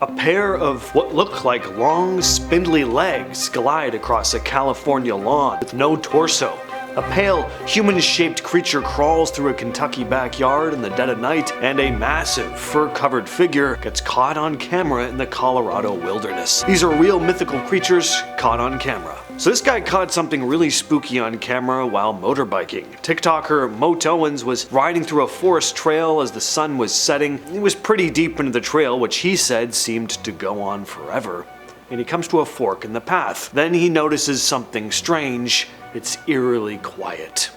A pair of what look like long, spindly legs glide across a California lawn with no torso. A pale, human-shaped creature crawls through a Kentucky backyard in the dead of night, and a massive, fur-covered figure gets caught on camera in the Colorado wilderness. These are real mythical creatures caught on camera. So this guy caught something really spooky on camera while motorbiking. TikToker Owens was riding through a forest trail as the sun was setting. He was pretty deep into the trail, which he said seemed to go on forever. And he comes to a fork in the path. Then he notices something strange. It's eerily quiet.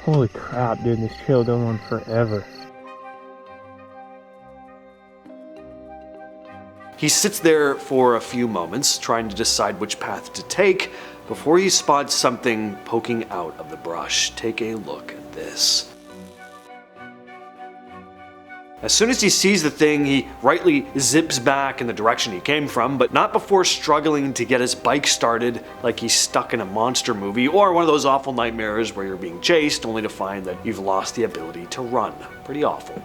Holy crap, dude, this trail going on forever. He sits there for a few moments, trying to decide which path to take, before he spots something poking out of the brush. Take a look at this. As soon as he sees the thing, he rightly zips back in the direction he came from, but not before struggling to get his bike started like he's stuck in a monster movie or one of those awful nightmares where you're being chased only to find that you've lost the ability to run. Pretty awful.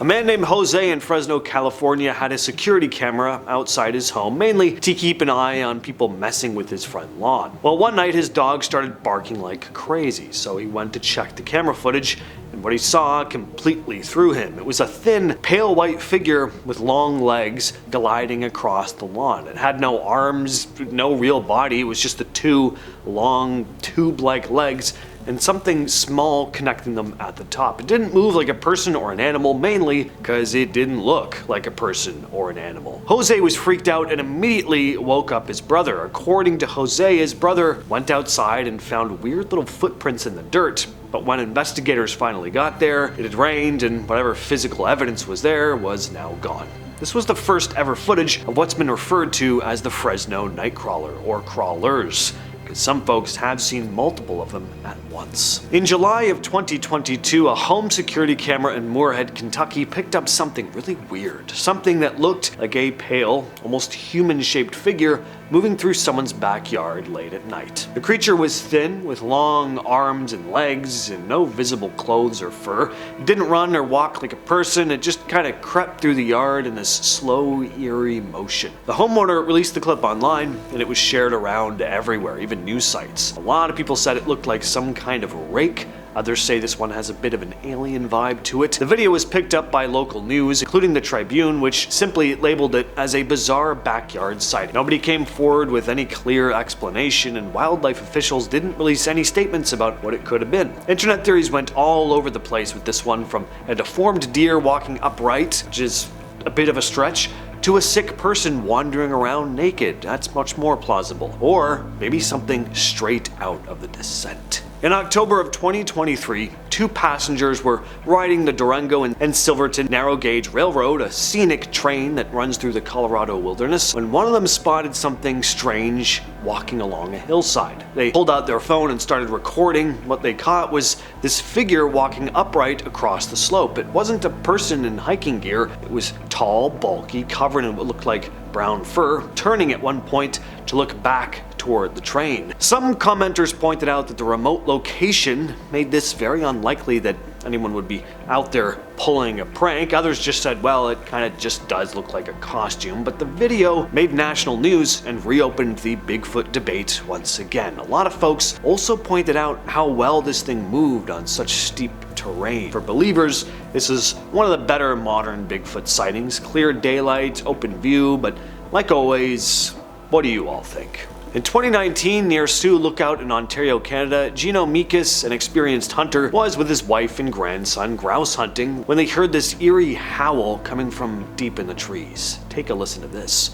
A man named Jose in Fresno, California had a security camera outside his home, mainly to keep an eye on people messing with his front lawn. Well, one night his dog started barking like crazy, so he went to check the camera footage, and what he saw completely threw him. It was a thin, pale white figure with long legs gliding across the lawn. It had no arms, no real body, it was just the two long, tube-like legs and something small connecting them at the top. It didn't move like a person or an animal, mainly because it didn't look like a person or an animal. Jose was freaked out and immediately woke up his brother. According to Jose, his brother went outside and found weird little footprints in the dirt. But when investigators finally got there, it had rained and whatever physical evidence was there was now gone. This was the first ever footage of what's been referred to as the Fresno Nightcrawler, or crawlers. Some folks have seen multiple of them at once. In July of 2022, a home security camera in Moorhead, Kentucky picked up something really weird. Something that looked like a pale, almost human-shaped figure moving through someone's backyard late at night. The creature was thin, with long arms and legs, and no visible clothes or fur. It didn't run or walk like a person, it just kind of crept through the yard in this slow, eerie motion. The homeowner released the clip online, and it was shared around everywhere, even news sites. A lot of people said it looked like some kind of rake. Others say this one has a bit of an alien vibe to it. The video was picked up by local news, including the Tribune, which simply labeled it as a bizarre backyard sighting. Nobody came forward with any clear explanation, and wildlife officials didn't release any statements about what it could have been. Internet theories went all over the place with this one, from a deformed deer walking upright, which is a bit of a stretch, to a sick person wandering around naked. That's much more plausible. Or maybe something straight out of The Descent. In October of 2023, two passengers were riding the Durango and Silverton narrow gauge railroad, a scenic train that runs through the Colorado wilderness, when one of them spotted something strange walking along a hillside. They pulled out their phone and started recording. What they caught was this figure walking upright across the slope. It wasn't a person in hiking gear. It was tall, bulky, covered in what looked like brown fur, turning at one point to look back toward the train. Some commenters pointed out that the remote location made this very unlikely that anyone would be out there pulling a prank. Others just said, well, it kind of just does look like a costume. But the video made national news and reopened the Bigfoot debate once again. A lot of folks also pointed out how well this thing moved on such steep terrain. For believers, this is one of the better modern Bigfoot sightings. Clear daylight, open view, but like always, what do you all think? In 2019, near Sioux Lookout in Ontario, Canada, Gino Mikas, an experienced hunter, was with his wife and grandson grouse hunting when they heard this eerie howl coming from deep in the trees. Take a listen to this.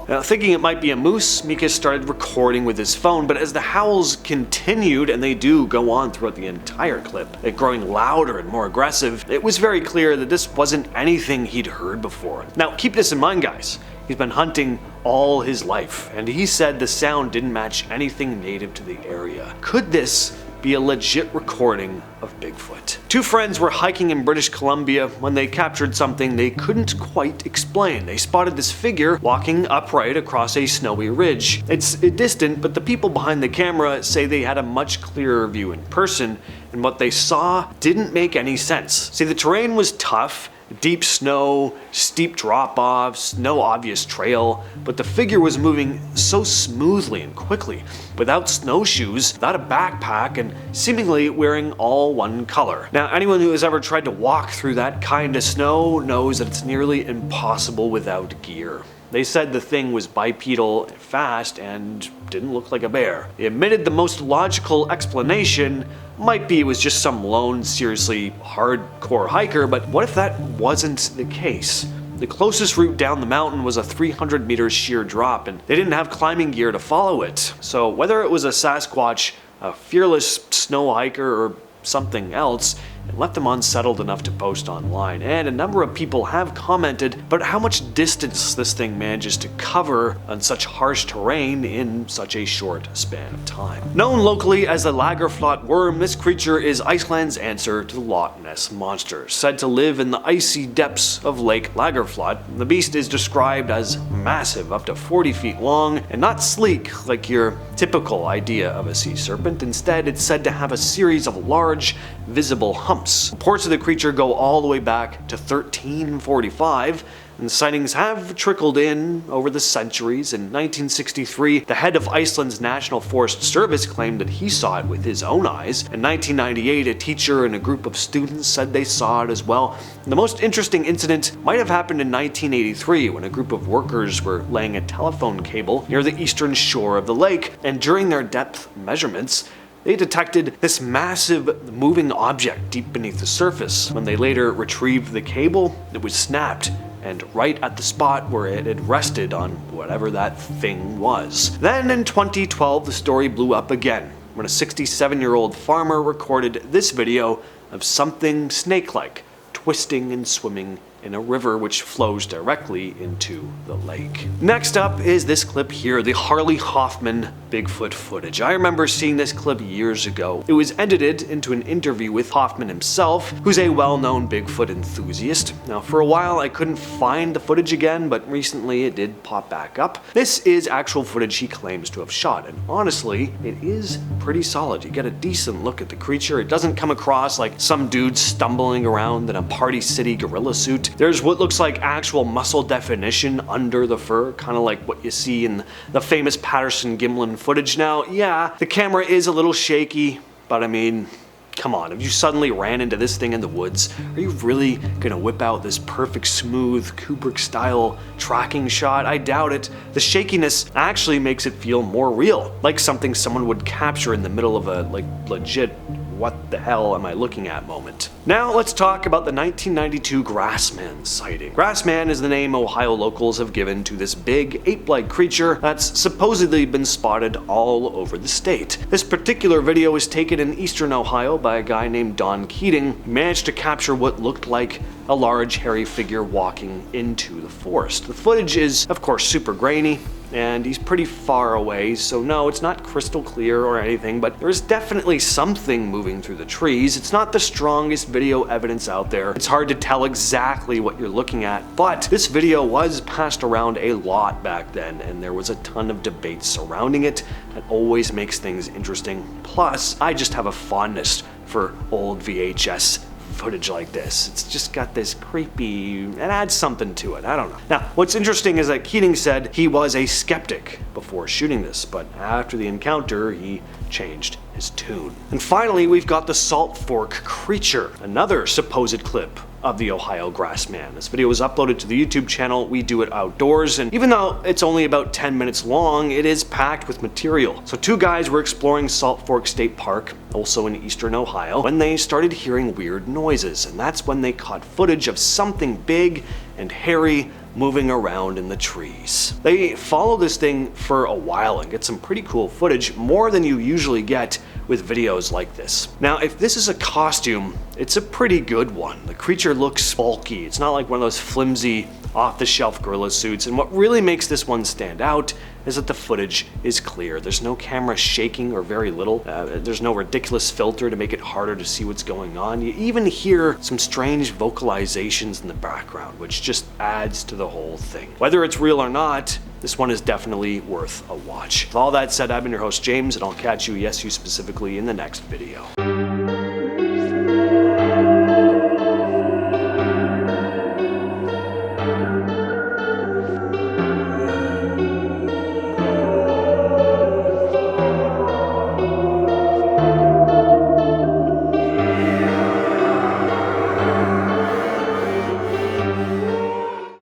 Now, thinking it might be a moose, Mikas started recording with his phone, but as the howls continued, and they do go on throughout the entire clip, it growing louder and more aggressive, it was very clear that this wasn't anything he'd heard before. Now, keep this in mind, guys. He's been hunting all his life, and he said the sound didn't match anything native to the area. Could this be a legit recording of Bigfoot? Two friends were hiking in British Columbia when they captured something they couldn't quite explain. They spotted this figure walking upright across a snowy ridge. It's distant, but the people behind the camera say they had a much clearer view in person, and what they saw didn't make any sense. See, the terrain was tough. Deep snow, steep drop-offs, no obvious trail, but the figure was moving so smoothly and quickly, without snowshoes, without a backpack, and seemingly wearing all one color. Now, anyone who has ever tried to walk through that kind of snow knows that it's nearly impossible without gear. They said the thing was bipedal, fast, and didn't look like a bear. They admitted the most logical explanation might be it was just some lone, seriously hardcore hiker, but what if that wasn't the case? The closest route down the mountain was a 300-meter sheer drop, and they didn't have climbing gear to follow it. So whether it was a Sasquatch, a fearless snow hiker, or something else, it left them unsettled enough to post online, and a number of people have commented about how much distance this thing manages to cover on such harsh terrain in such a short span of time. Known locally as the Lagerflot worm, this creature is Iceland's answer to the Loch Ness Monster. Said to live in the icy depths of Lake Lagerflot, the beast is described as massive, up to 40 feet long, and not sleek like your typical idea of a sea serpent. Instead, it's said to have a series of large, visible humps. Reports of the creature go all the way back to 1345, and sightings have trickled in over the centuries. In 1963, the head of Iceland's National Forest Service claimed that he saw it with his own eyes. In 1998, a teacher and a group of students said they saw it as well. The most interesting incident might have happened in 1983 when a group of workers were laying a telephone cable near the eastern shore of the lake, and during their depth measurements, they detected this massive moving object deep beneath the surface. When they later retrieved the cable, it was snapped, and right at the spot where it had rested on whatever that thing was. Then in 2012, the story blew up again when a 67-year-old farmer recorded this video of something snake-like twisting and swimming in a river which flows directly into the lake. Next up is this clip here, the Harley Hoffman Bigfoot footage. I remember seeing this clip years ago. It was edited into an interview with Hoffman himself, who's a well-known Bigfoot enthusiast. Now, for a while I couldn't find the footage again, but recently it did pop back up. This is actual footage he claims to have shot, and honestly, it is pretty solid. You get a decent look at the creature. It doesn't come across like some dude stumbling around in a Party City gorilla suit. There's what looks like actual muscle definition under the fur, kind of like what you see in the famous Patterson-Gimlin footage. Now, yeah, the camera is a little shaky, but I mean, come on, if you suddenly ran into this thing in the woods, are you really gonna whip out this perfect, smooth, Kubrick-style tracking shot? I doubt it. The shakiness actually makes it feel more real, like something someone would capture in the middle of a, legit what the hell am I looking at moment. Now let's talk about the 1992 Grassman sighting. Grassman is the name Ohio locals have given to this big ape-like creature that's supposedly been spotted all over the state. This particular video was taken in eastern Ohio by a guy named Don Keating, who managed to capture what looked like a large hairy figure walking into the forest. The footage is, of course, super grainy, and he's pretty far away, so no, it's not crystal clear or anything, but there's definitely something moving through the trees. It's not the strongest video evidence out there. It's hard to tell exactly what you're looking at, but this video was passed around a lot back then, and there was a ton of debate surrounding it. That always makes things interesting. Plus, I just have a fondness for old VHS footage like this. It's just got this creepy, it adds something to it, I don't know. Now, what's interesting is that Keating said he was a skeptic before shooting this, but after the encounter, he changed his tune. And finally, we've got the Salt Fork Creature, another supposed clip of the Ohio Grassman. This video was uploaded to the YouTube channel We Do It Outdoors, and even though it's only about 10 minutes long, it is packed with material. So two guys were exploring Salt Fork State Park, also in eastern Ohio, when they started hearing weird noises, and that's when they caught footage of something big and hairy moving around in the trees. They follow this thing for a while and get some pretty cool footage, more than you usually get with videos like this. Now, if this is a costume, it's a pretty good one. The creature looks bulky. It's not like one of those flimsy off-the-shelf gorilla suits, and what really makes this one stand out is that the footage is clear. There's no camera shaking, or very little. There's no ridiculous filter to make it harder to see what's going on. You even hear some strange vocalizations in the background, which just adds to the whole thing. Whether it's real or not, this one is definitely worth a watch. With all that said, I've been your host James, and I'll catch you, yes you specifically, in the next video.